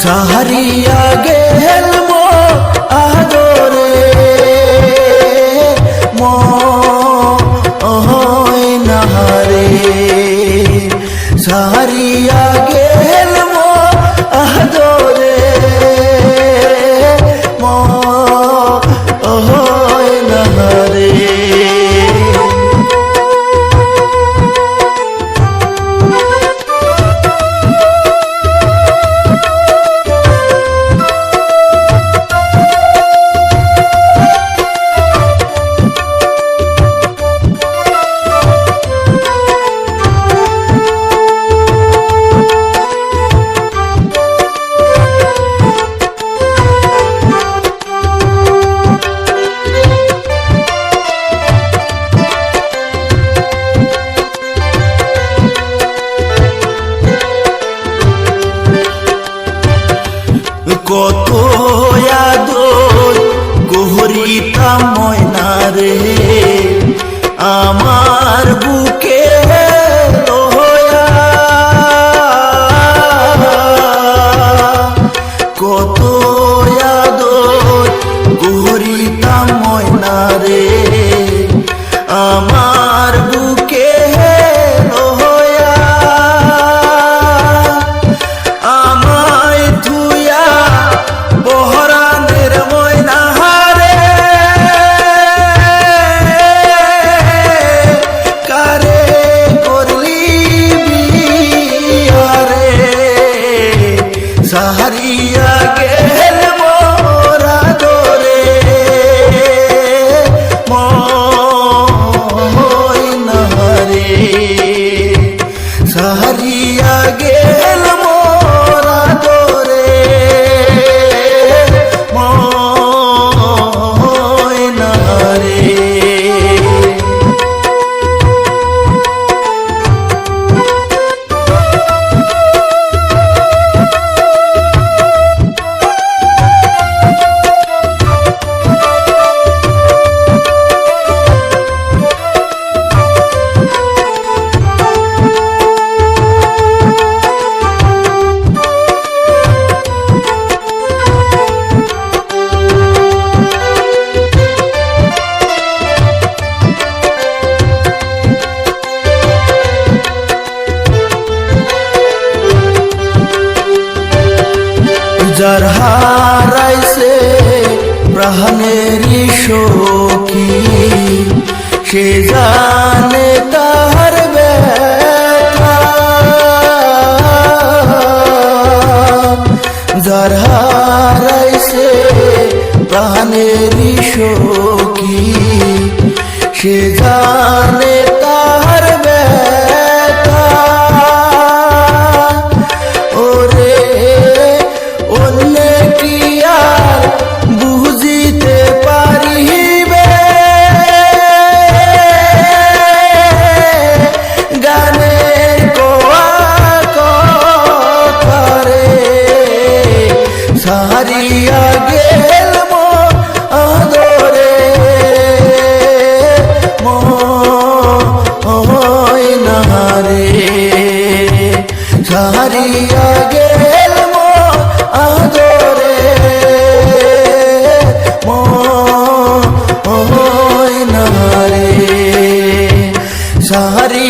সাহারিয়া গেল মো আদরে ময় নাহারে সাহারিয়া গেল মো আদরে ময় নাহারে কত আদর গহরিতা ময়না রে আমার বুকে লয়া কত আদর গহরিতা ময়না রে আমার বুকে লয়া আমায় ধুয়া বহরানের ময়না হারে কারে করলি বিয়ারে সাহারিয়া গেল মোরা দরে ময়না হারে সাহারিয়া গেল মোরা দরে ময়না রে যার হারাইছে প্রাণেরই সখী সে জানে তার ব্যথা যার হারাইছে প্রাণেরই সখী সে জানে তার ব্যথা ওরে কি আর বুঝিতে পারিবে গানের কোয়া কথারে সাহারিয়া গেল মো আদরে ময়না রে সাহারিয়া গেল মো আদরে ময়না রে সাহারি